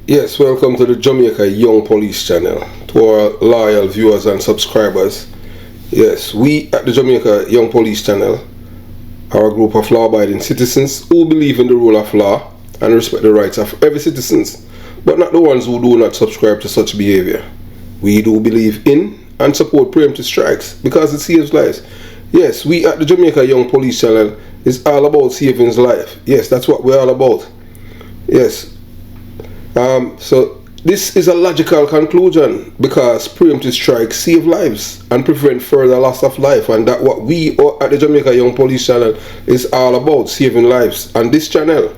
Yes, welcome to the Jamaica Young Police channel. To our loyal viewers and subscribers. Yes, we at the Jamaica Young Police channel are a group of law-abiding citizens who believe in the rule of law and respect the rights of every citizens, but not the ones who do not subscribe to such behavior. We do believe in and support preemptive strikes because it saves lives. Yes, we at the Jamaica Young Police channel is all about saving life. Yes, that's what we're all about. Yes. So this is a logical conclusion because preemptive strikes save lives and prevent further loss of life, and that what we at the Jamaica Young Police channel is all about, saving lives on this channel.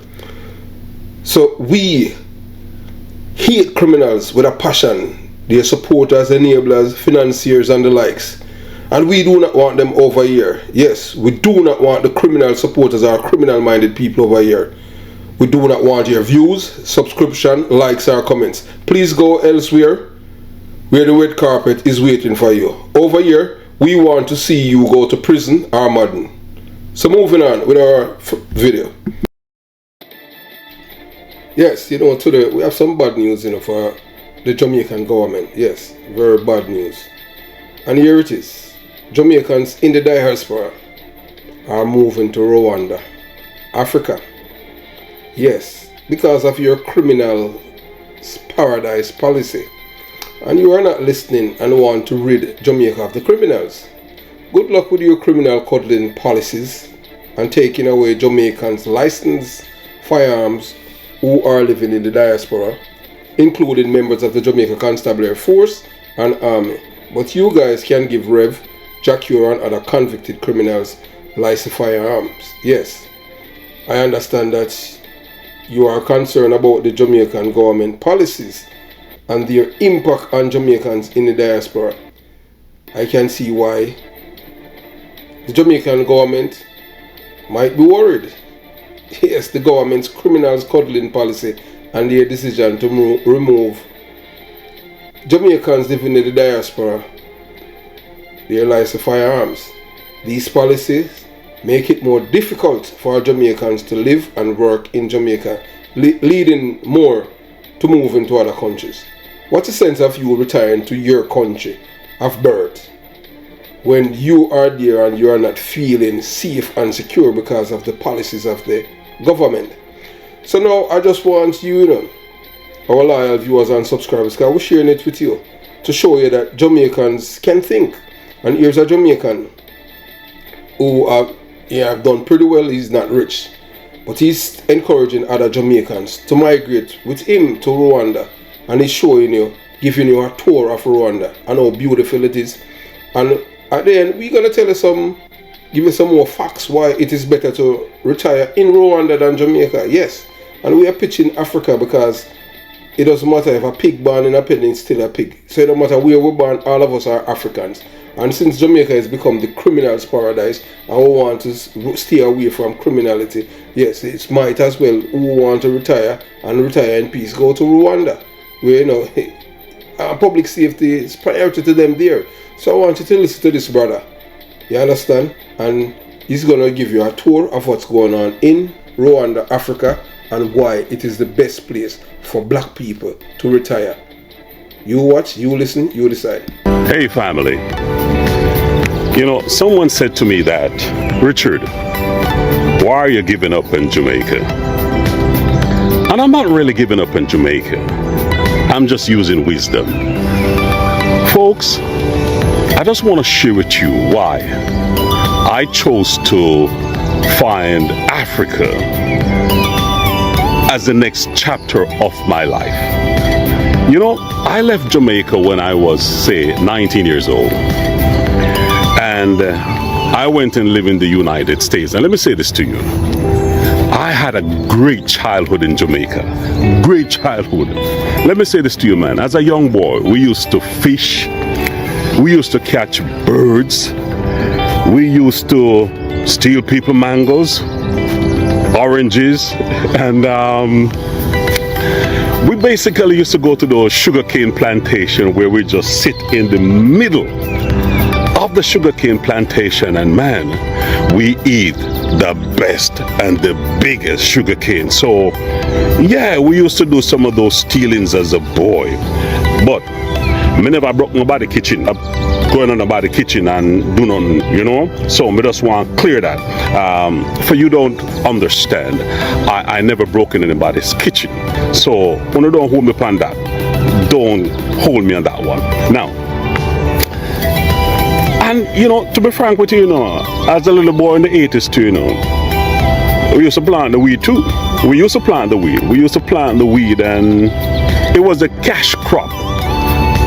So we hate criminals with a passion, their supporters, enablers, financiers and the likes, and we do not want them over here. Yes, we do not want the criminal supporters or criminal minded people over here. We do not want your views, subscription, likes or comments. Please go elsewhere where the red carpet is waiting for you. Over here, we want to see you go to prison or modern. So moving on with our video. Yes, today we have some bad news, for the Jamaican government. Yes, very bad news. And here it is. Jamaicans in the diaspora are moving to Rwanda, Africa. Yes, because of your criminal paradise policy. And you are not listening and want to rid Jamaica of the criminals. Good luck with your criminal cuddling policies and taking away Jamaicans' licensed firearms who are living in the diaspora, including members of the Jamaica Constabulary Force and Army. But you guys can give Rev, Jacure and other convicted criminals licensed firearms. Yes, I understand that you are concerned about the Jamaican government policies and their impact on Jamaicans in the diaspora. I can see why the Jamaican government might be worried. Yes, the government's criminals cuddling policy and their decision to remove Jamaicans living in the diaspora their licensed firearms. These policies make it more difficult for Jamaicans to live and work in Jamaica, leading more to move into other countries. What's the sense of you retiring to your country of birth when you are there and you are not feeling safe and secure because of the policies of the government? So now I just want you, our loyal viewers and subscribers, because we're sharing it with you to show you that Jamaicans can think. And here's a Jamaican who have done pretty well. He's not rich, but he's encouraging other Jamaicans to migrate with him to Rwanda, and he's showing you, giving you a tour of Rwanda and how beautiful it is. And at the end, we're gonna give you some more facts why it is better to retire in Rwanda than Jamaica. Yes, and we are pitching Africa because it doesn't matter if a pig born in a pen is still a pig. So it don't matter where we're born, all of us are Africans. And since Jamaica has become the criminal's paradise and we want to stay away from criminality, yes, it might as well who want to retire and retire in peace go to Rwanda, where public safety is priority to them there. So I want you to listen to this brother. You understand? And he's gonna give you a tour of what's going on in Rwanda, Africa, and why it is the best place for black people to retire. You watch, you listen, you decide. Hey family, someone said to me that, Richard, why are you giving up in Jamaica? And I'm not really giving up in Jamaica. I'm just using wisdom. Folks, I just want to share with you why I chose to find Africa as the next chapter of my life. I left Jamaica when I was, say, 19 years old. And I went and lived in the United States. And let me say this to you. I had a great childhood in Jamaica. Great childhood. Let me say this to you, man. As a young boy, we used to fish. We used to catch birds. We used to steal people mangoes, oranges, and we basically used to go to those sugarcane plantation where we just sit in the middle of of the sugarcane plantation, and man, we eat the best and the biggest sugarcane. So yeah, we used to do some of those stealings as a boy, but me never broke nobody kitchen. Going on about the kitchen and do nothing, you know. So me just want to clear that. For you don't understand, I never broke in anybody's kitchen. So when you don't hold me upon that, don't hold me on that one. Now, and you know, to be frank with you, you know, as a little boy in the 80s too, you know, we used to plant the weed too. We used to plant the weed and it was a cash crop.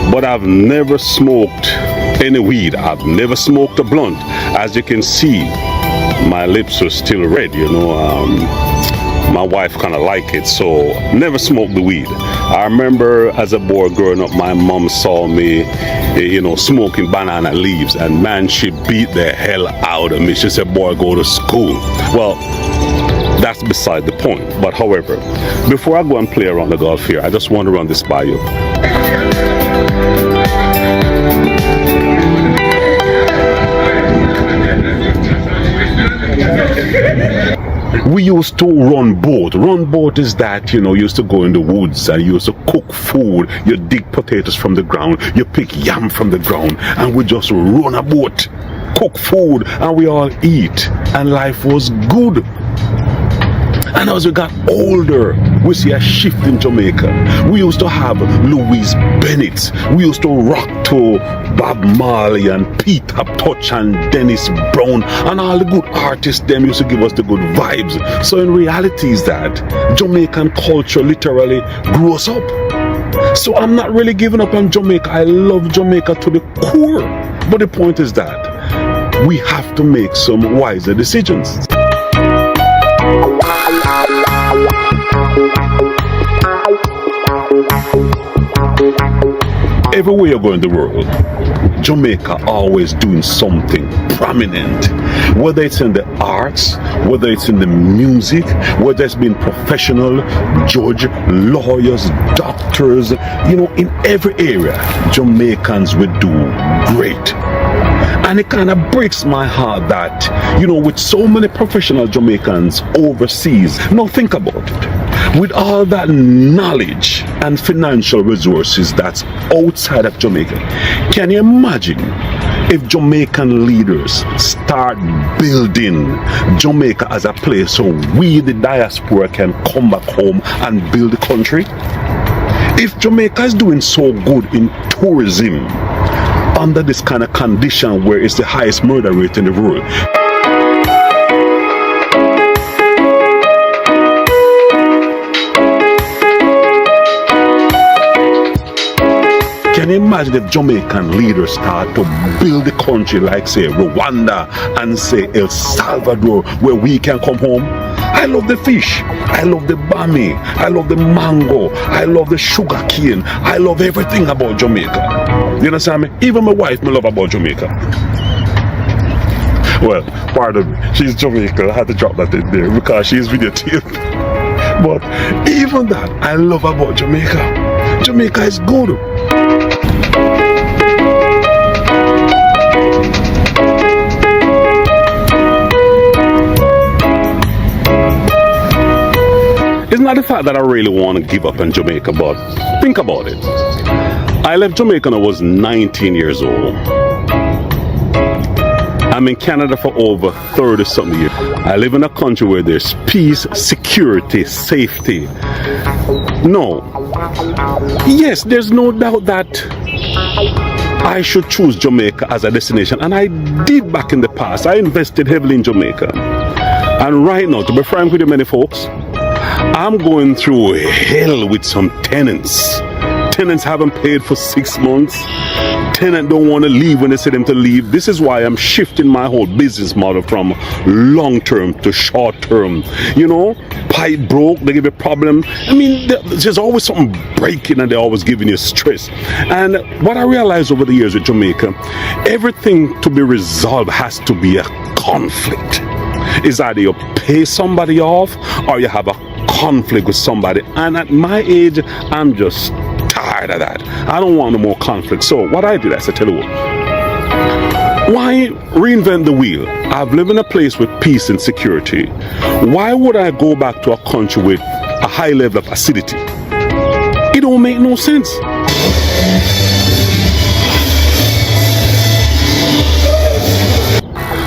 But I've never smoked any weed. I've never smoked a blunt. As you can see, my lips are still red, you know. My wife kind of like it, so never smoked the weed. I remember as a boy growing up, my mom saw me, you know, smoking banana leaves, and man, she beat the hell out of me. She said, boy, go to school. Well, that's beside the point. But however, before I go and play around the golf here, I just want to run this by you. We used to run boat. Run boat is that, you know, you used to go in the woods and you used to cook food. You dig potatoes from the ground, you pick yam from the ground, and we just run a boat, cook food, and we all eat. And life was good. And as we got older, we see a shift in Jamaica. We used to have Louise Bennett. We used to rock to Bob Marley and Pete Touch and Dennis Brown and all the good artists. Them used to give us the good vibes. So in reality is that Jamaican culture literally grew us up. So I'm not really giving up on Jamaica. I love Jamaica to the core. But the point is that we have to make some wiser decisions. Everywhere you go in the world, Jamaica always doing something prominent. Whether it's in the arts, whether it's in the music, whether it's being professional, judge, lawyers, doctors, you know, in every area, Jamaicans will do great. And it kind of breaks my heart that, you know, with so many professional Jamaicans overseas, now think about it, with all that knowledge and financial resources that's outside of Jamaica, can you imagine if Jamaican leaders start building Jamaica as a place so we, the diaspora, can come back home and build the country? If Jamaica is doing so good in tourism, under this kind of condition where it's the highest murder rate in the world, can you imagine if Jamaican leaders start to build the country like, say, Rwanda and, say, El Salvador, where we can come home? I love the fish, I love the bami, I love the mango, I love the sugar cane, I love everything about Jamaica. You understand me? Even my wife, me love about Jamaica. Well, pardon me, she's Jamaican. I had to drop that in there because she's videotaped. But even that, I love about Jamaica. Jamaica is good. It's not the fact that I really want to give up on Jamaica, but think about it. I left Jamaica when I was 19 years old. I'm in Canada for over 30-something years. I live in a country where there's peace, security, safety. No. Yes, there's no doubt that I should choose Jamaica as a destination. And I did back in the past. I invested heavily in Jamaica. And right now, to be frank with you, many folks, I'm going through hell with some tenants. Tenants haven't paid for 6 months. Tenants don't want to leave when they say them to leave. This is why I'm shifting my whole business model from long term to short term. You know, pipe broke, they give you a problem. I mean, there's always something breaking and they're always giving you stress. And what I realized over the years with Jamaica, everything to be resolved has to be a conflict. Is either you pay somebody off or you have a conflict with somebody. And at my age, I'm just tired of that. I don't want no more conflict. So what I did, I said, tell you what, Why reinvent the wheel? I've lived in a place with peace and security. Why would I go back to a country with a high level of acidity? It don't make no sense.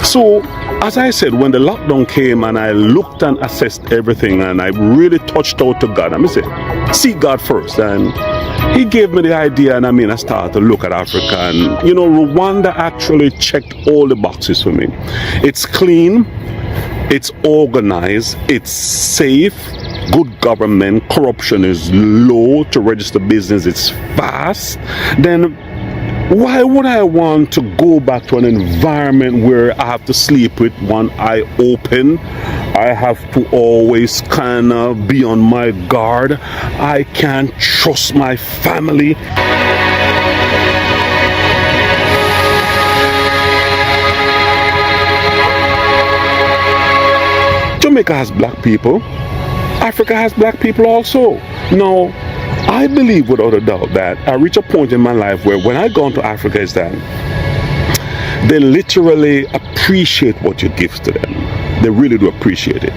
So, as I said, when the lockdown came and I looked and assessed everything and I really touched out to God, I said, seek God first. And He gave me the idea, and I started to look at Africa. And, Rwanda actually checked all the boxes for me. It's clean, it's organized, it's safe, good government, corruption is low, to register business it's fast. Then why would I want to go back to an environment where I have to sleep with one eye open? I have to always kind of be on my guard. I can't trust my family. Jamaica has black people. Africa has black people also. Now, I believe without a doubt that I reach a point in my life where when I go into Africa is that they literally appreciate what you give to them. They really do appreciate it.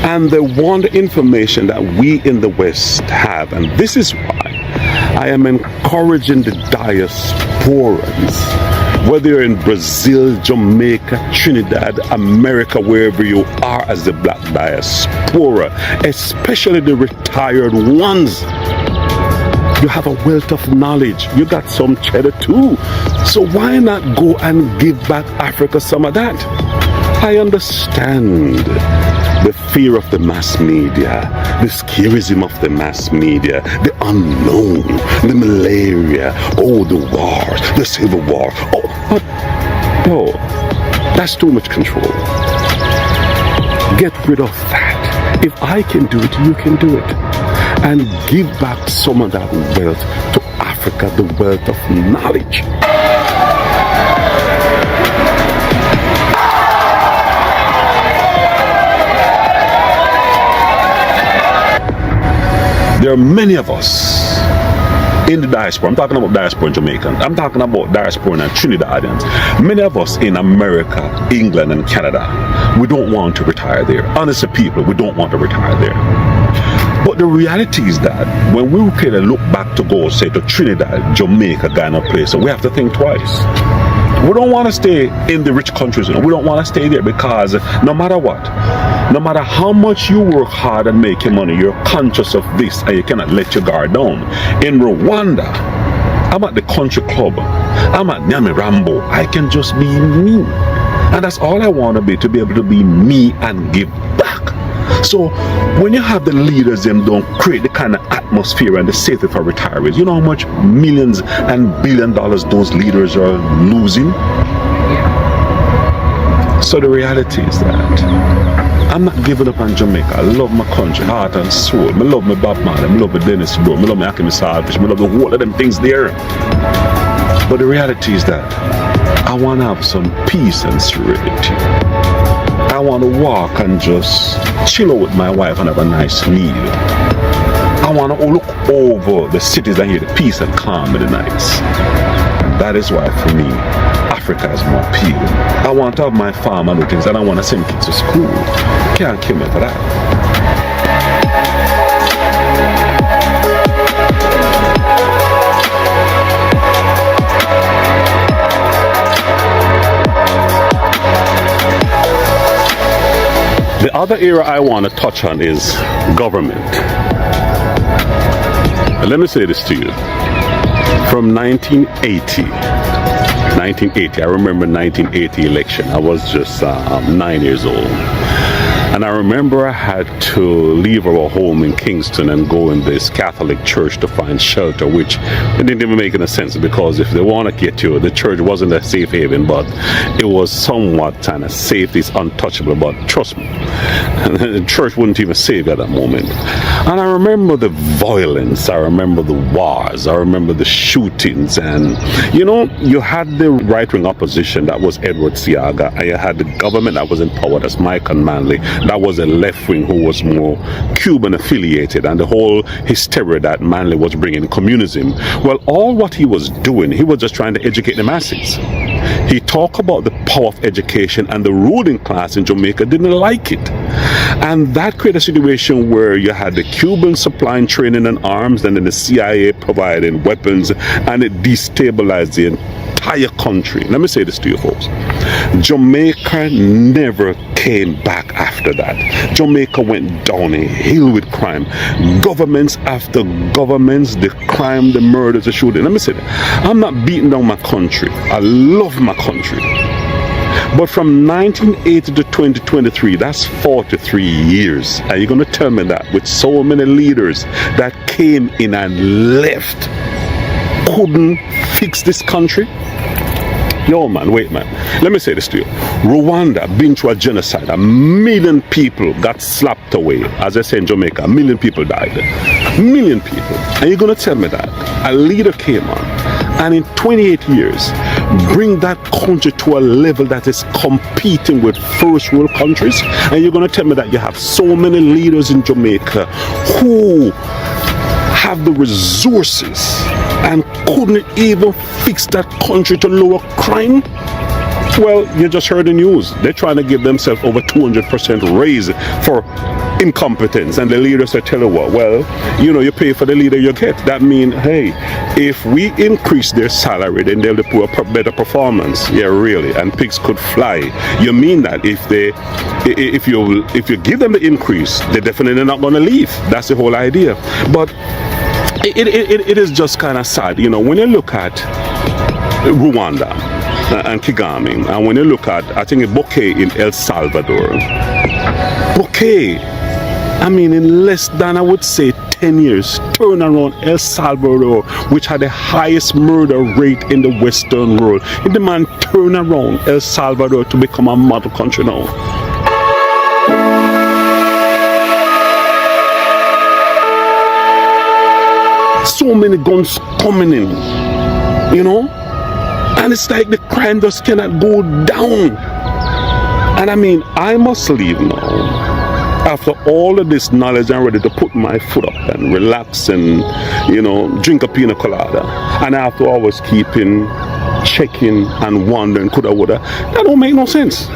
And they want the information that we in the West have. And this is why I am encouraging the diasporans, whether you're in Brazil, Jamaica, Trinidad, America, wherever you are as the black diaspora, especially the retired ones. You have a wealth of knowledge. You got some cheddar too. So why not go and give back Africa some of that? I understand the fear of the mass media, the scarism of the mass media, the unknown, the malaria, the wars, the civil war. That's too much control. Get rid of that. If I can do it, you can do it. And give back some of that wealth to Africa, the wealth of knowledge. There are many of us in the diaspora. I'm talking about diaspora in Jamaica. I'm talking about diaspora in Trinidadians. Many of us in America, England, and Canada, we don't want to retire there. Honest people, we don't want to retire there. But the reality is that when we kind of look back to go, say, to Trinidad, Jamaica, Ghana, place, we have to think twice. We don't want to stay in the rich countries. We don't want to stay there because no matter what, no matter how much you work hard and make your money, you're conscious of this and you cannot let your guard down. In Rwanda, I'm at the country club. I'm at Nyamirambo. I can just be me. And that's all I want to be able to be me and give back. So when you have the leaders, them don't create the kind of atmosphere and the safety for retirees. You know how much millions and $billions those leaders are losing? So the reality is that I'm not giving up on Jamaica. I love my country, heart and soul. I love my Bob Marley, I love my Dennis Bro, I love my Akimi Salfish, I love the whole of them things there. But the reality is that I want to have some peace and serenity. I want to walk and just chill out with my wife and have a nice meal. I want to look over the cities and hear the peace and calm in the nights. And that is why for me, Africa is more appealing. I want to have my farm and do things, and I want to send kids to school. Can't kill me for that. The other area I want to touch on is government. And let me say this to you. From 1980, I remember 1980 election. I was just 9 years old. And I remember I had to leave our home in Kingston and go in this Catholic church to find shelter, which it didn't even make any sense, because if they want to get you, the church wasn't a safe haven, but it was somewhat kind of safe. It's untouchable, but trust me, the church wouldn't even save you at that moment. And I remember the violence, I remember the wars, I remember the shootings, and you had the right-wing opposition, that was Edward Seaga, and you had the government that was in power, that's Mike and Manley, that was a left wing who was more Cuban affiliated, and the whole hysteria that Manley was bringing, communism. Well, all what he was doing, he was just trying to educate the masses. He talked about the power of education, and the ruling class in Jamaica didn't like it. And that created a situation where you had the Cubans supplying training and arms, and then the CIA providing weapons, and it destabilized the entire country. Let me say this to you folks. Jamaica never came back after that. Jamaica went down a hill with crime. Governments after governments, the crime, the murders, the shooting. Let me say that. I'm not beating down my country. I love my country. But from 1980 to 2023, that's 43 years. And you're going to tell me that with so many leaders that came in and left couldn't fix this country? Yo, man, wait, man. Let me say this to you. Rwanda been through a genocide. 1 million people got slapped away. As I say in Jamaica, 1 million people died. 1 million people. And you're going to tell me that a leader came on and in 28 years bring that country to a level that is competing with first world countries? And you're going to tell me that you have so many leaders in Jamaica who have the resources and couldn't even fix that country to lower crime? Well, you just heard the news. They're trying to give themselves over 200% raise for incompetence, and the leaders are telling what? Well, you know, you pay for the leader you get. That means, hey, if we increase their salary, then they'll do a better performance. Yeah, really, and pigs could fly. You mean that if you give them the increase, they're definitely not going to leave. That's the whole idea. But it is just kind of sad, you know, when you look at Rwanda and Kigami, and when you look at, I think, Bouquet in El Salvador. Bouquet, I mean, in less than, I would say, 10 years, turn around El Salvador, which had the highest murder rate in the Western world. And the man turned around El Salvador to become a model country now. So many guns coming in, you know, and it's like the crime just cannot go down. And I mean, I must leave now. After all of this knowledge, I'm ready to put my foot up and relax and, you know, drink a pina colada. And after always keeping, checking and wondering, coulda, woulda, that don't make no sense.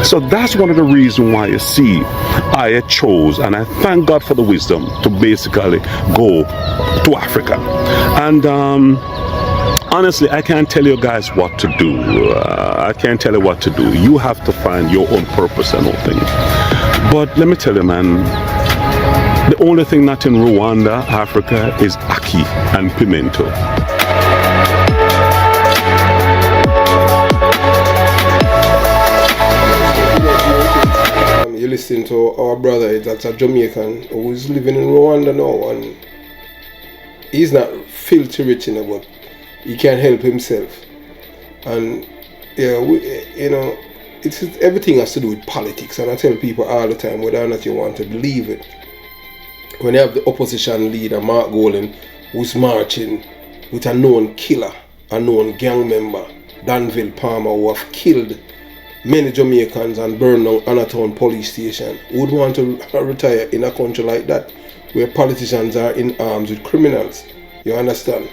So that's one of the reasons why, you see, I chose, and I thank God for the wisdom, to basically go to Africa. And honestly, I can't tell you guys what to do. I can't tell you what to do. You have to find your own purpose and all things. But let me tell you, man, the only thing not in Rwanda, Africa, is ackee and pimento. You listen to our brother, that's a Jamaican who is living in Rwanda now, and he's not filthy rich, you know, but he can't help himself. And yeah, you know, everything has to do with politics, and I tell people all the time, whether or not you want to believe it, when you have the opposition leader Mark Golan, who's marching with a known killer, a known gang member, Danville Palmer, who have killed many Jamaicans and burned down Anatown police station, who would want to retire in a country like that, where politicians are in arms with criminals? You understand?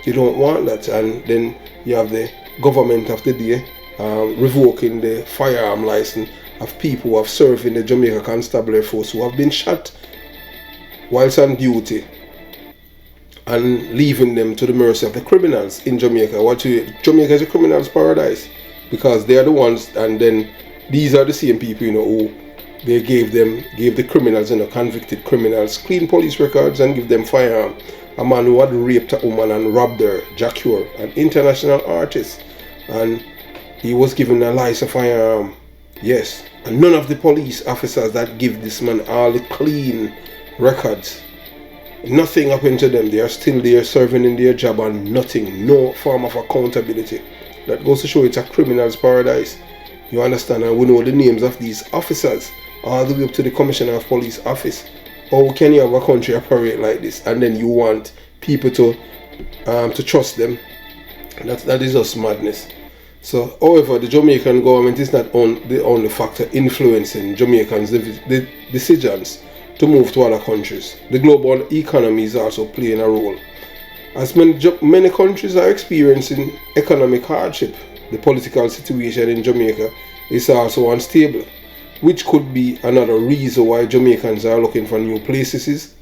You don't want that. And then you have the government of the day revoking the firearm license of people who have served in the Jamaica Constabulary Force, who have been shot whilst on duty, and leaving them to the mercy of the criminals in Jamaica. Jamaica is a criminal's paradise, because they are the ones, and then these are the same people, you know, who they gave the criminals, you know, convicted criminals, clean police records and give them firearm. A man who had raped a woman and robbed her, Jack Hure, an international artist, and he was given a license firearm. Yes, and none of the police officers that give this man all the clean records, nothing happened to them. They are still there serving in their job, and nothing, no form of accountability. That goes to show it's a criminal's paradise. You understand? And we know the names of these officers all the way up to the Commissioner of Police office. How can you have a country operate like this, and then you want people to trust them? That is just madness. So, however, the Jamaican government is not the only factor influencing Jamaicans' the decisions to move to other countries. The global economy is also playing a role. As many countries are experiencing economic hardship, the political situation in Jamaica is also unstable, which could be another reason why Jamaicans are looking for new places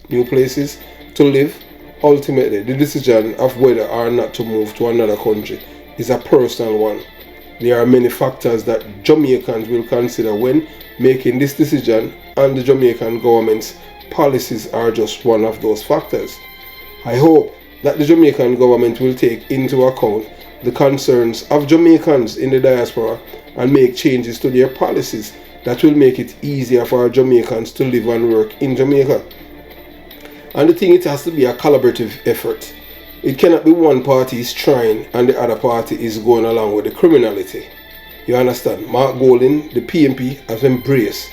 to live. Ultimately, the decision of whether or not to move to another country is a personal one. There are many factors that Jamaicans will consider when making this decision, and the Jamaican government's policies are just one of those factors. I hope that the Jamaican government will take into account the concerns of Jamaicans in the diaspora and make changes to their policies that will make it easier for Jamaicans to live and work in Jamaica. And the thing, it has to be a collaborative effort. It cannot be one party is trying and the other party is going along with the criminality. You understand? Mark Golding, the PNP, has embraced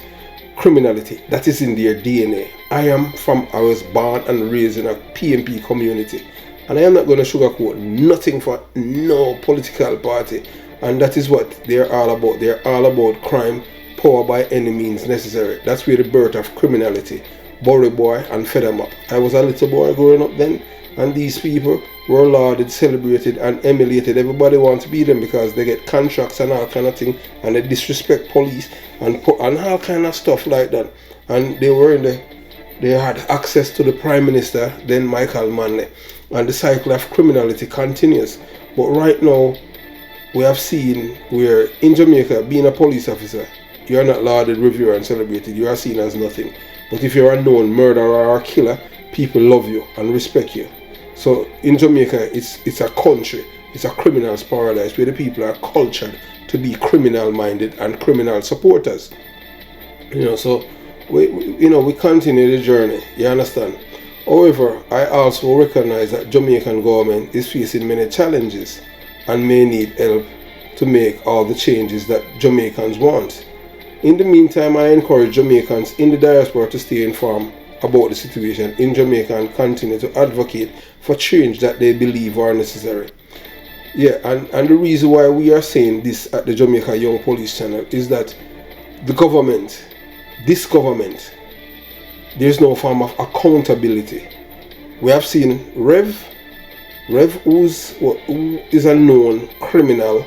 criminality. That is in their DNA. I was born and raised in a PNP community, and I am not going to sugarcoat nothing for no political party. And that is what they're all about. They're all about crime, power by any means necessary. That's where the birth of criminality, Bory Boy and Feathermap. I was a little boy growing up then, and these people were lauded, celebrated, and emulated. Everybody wants to be them because they get contracts and all kind of thing, and they disrespect police and all kind of stuff like that. And they had access to the Prime Minister, then Michael Manley, and the cycle of criminality continues. But right now, we have seen where in Jamaica, being a police officer, you are not lauded, revered, and celebrated. You are seen as nothing. But if you're a known murderer or a killer, people love you and respect you. So in Jamaica, it's a country, it's a criminal's paradise where the people are cultured to be criminal-minded and criminal supporters. So we continue the journey. You understand? However, I also recognize that Jamaican government is facing many challenges and may need help to make all the changes that Jamaicans want. In the meantime, I encourage Jamaicans in the diaspora to stay informed about the situation in Jamaica and continue to advocate for change that they believe are necessary. Yeah, and the reason why we are saying this at the Jamaica Young Police channel is that this government, there's no form of accountability. We have seen Rev, who is a known criminal,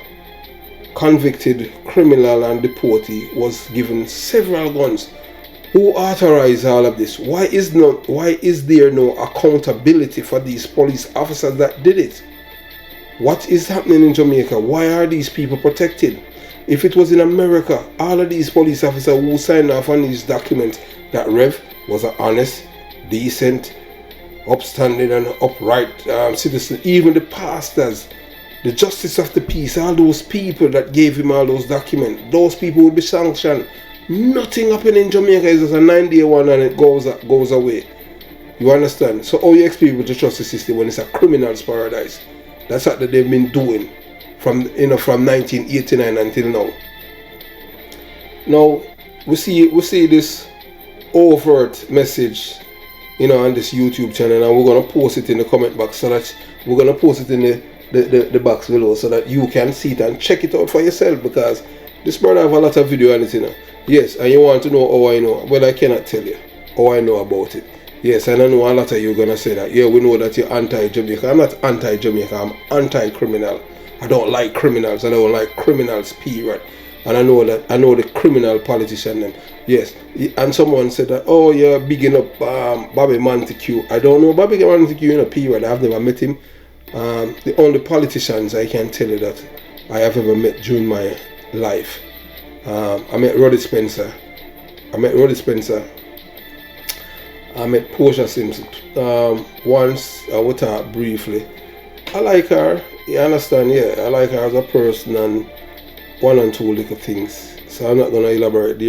convicted criminal and deportee, was given several guns. Who authorized all of this? Why is there no accountability for these police officers that did it? What is happening in Jamaica? Why are these people protected? If it was in America, all of these police officers who signed off on these documents that Rev was an honest, decent, upstanding and upright citizen, even the pastors, the justice of the peace, all those people that gave him all those documents, those people would be sanctioned. Nothing happened in Jamaica. It's just a 9-day one and it goes away. You understand? So how you expect people to trust the system when it's a criminal's paradise? That's what they've been doing from 1989 until now. Now we see this overt message, on this YouTube channel, and we're gonna post it in the comment box, so that we're gonna post it in the box below so that you can see it and check it out for yourself, because this brother have a lot of video on it, Yes, and you want to know how I know. Well, I cannot tell you how I know about it. Yes, and I know a lot of you are going to say that. Yeah, we know that you're anti-Jamaica. I'm not anti-Jamaica. I'm anti-criminal. I don't like criminals. I don't like criminals, period. And I know the criminal politician them. Yes, and someone said that, oh, you're bigging up Bobby Montague. I don't know Bobby Montague, period. I've never met him. The only politicians I can tell you that I have ever met during my life, I met Roddy Spencer. I met Portia Simpson. Once I would talk briefly. I like her. You understand? Yeah, I like her as a person and one and two little things. So I'm not going to elaborate.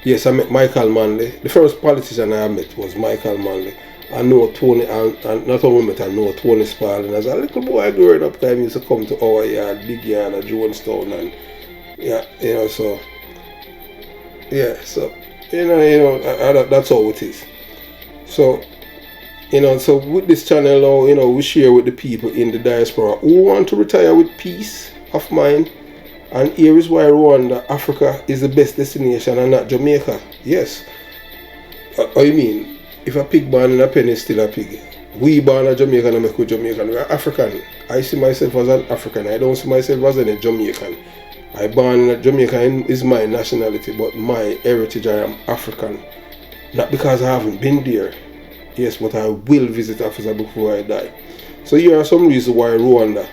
Yes, I met Michael Manley. The first politician I met was Michael Manley. I know Tony, and not only met, I know Tony Spalding. As a little boy growing up, I used to come to our yard, Big Yard at Jonestown, and so that's how it is. So, so with this channel now, we share with the people in the diaspora who want to retire with peace of mind. And here is why Rwanda, Africa, is the best destination and not Jamaica. Yes. What you mean? If a pig born in a pen is still a pig. We born a Jamaican and make we Jamaican. We are African. I see myself as an African. I don't see myself as any Jamaican. I born in Jamaica is my nationality, but my heritage, I am African. Not because I haven't been there. Yes, but I will visit Africa before I die. So here are some reasons why Rwanda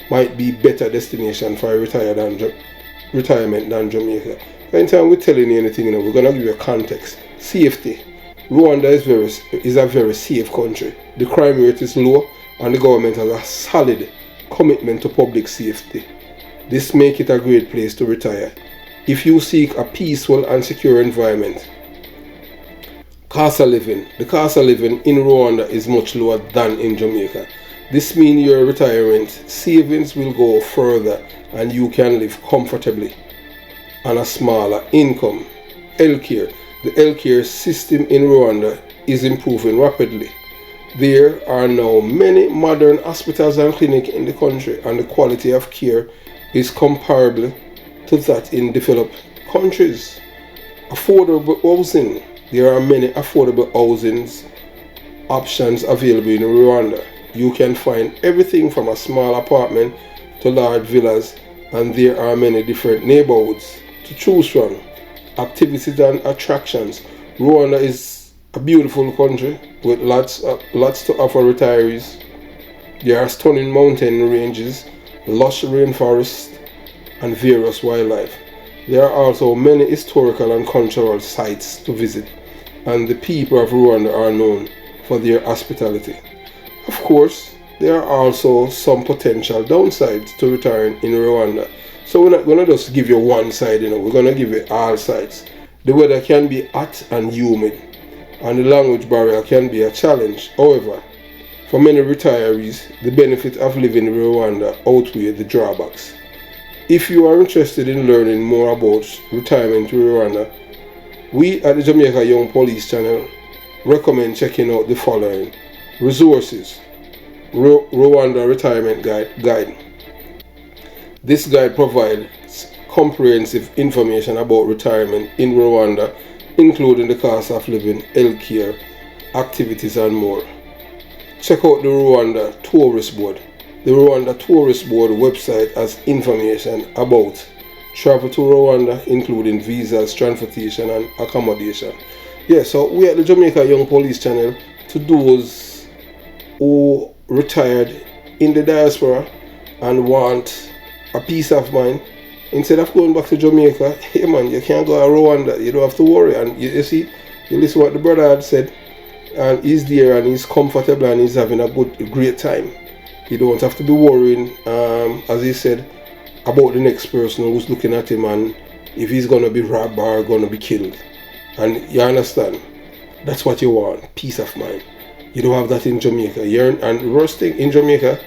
might be better destination for retirement than Jamaica. Anytime we're telling you anything, we're gonna give you a context. Safety. Rwanda is a very safe country. The crime rate is low and the government has a solid commitment to public safety. This makes it a great place to retire. If you seek a peaceful and secure environment. The cost of living in Rwanda is much lower than in Jamaica. This means your retirement savings will go further and you can live comfortably on a smaller income. Healthcare. The healthcare system in Rwanda is improving rapidly. There are now many modern hospitals and clinics in the country, and the quality of care is comparable to that in developed countries. Affordable housing. There are many affordable housing options available in Rwanda. You can find everything from a small apartment to large villas, and there are many different neighborhoods to choose from. Activities and attractions. Rwanda is a beautiful country with lots to offer retirees. There are stunning mountain ranges, lush rainforests, and various wildlife. There are also many historical and cultural sites to visit, and the people of Rwanda are known for their hospitality. Of course, there are also some potential downsides to retiring in Rwanda. So we're not going to just give you one side, we're going to give you all sides. The weather can be hot and humid, and the language barrier can be a challenge. However, for many retirees, the benefit of living in Rwanda outweigh the drawbacks. If you are interested in learning more about retirement in Rwanda, we at the Jamaica Young Police Channel recommend checking out the following resources. Rwanda Retirement Guide. This guide provides comprehensive information about retirement in Rwanda, including the cost of living, healthcare, activities, and more. Check out the Rwanda Tourist Board. The Rwanda Tourist Board website has information about travel to Rwanda, including visas, transportation, and accommodation. Yeah, so we at the Jamaica Young Police Channel, to those who retired in the diaspora and want a peace of mind, instead of going back to Jamaica, hey man, you can't go to Rwanda, you don't have to worry. And you see, you listen what the brother had said, and he's there and he's comfortable and he's having a great time. You don't have to be worrying, as he said, about the next person who's looking at him and if he's going to be robbed or going to be killed. And you understand, that's what you want, peace of mind. You don't have that in Jamaica. And the worst thing in Jamaica,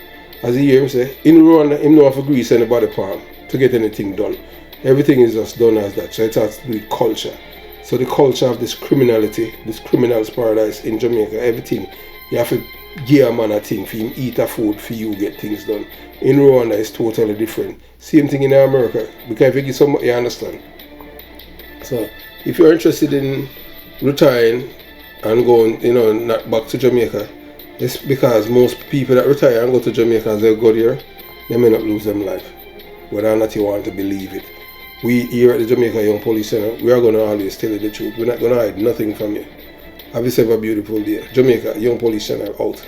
as you hear him say, in Rwanda, him don't have to grease anybody palm to get anything done. Everything is just done as that. So it has to do with culture. So the culture of this criminality, this criminal's paradise in Jamaica, everything, you have to give a man a thing for him, eat a food for you, get things done. In Rwanda, it's totally different. Same thing in America, because if you give somebody, you understand. So if you're interested in retiring and going, not back to Jamaica, it's because most people that retire and go to Jamaica as they go there, they may not lose them life, whether or not you want to believe it. We here at the Jamaica Young Police Center, we are going to always tell you the truth. We're not going to hide nothing from you. Have yourself a beautiful day. Jamaica Young Police Channel out.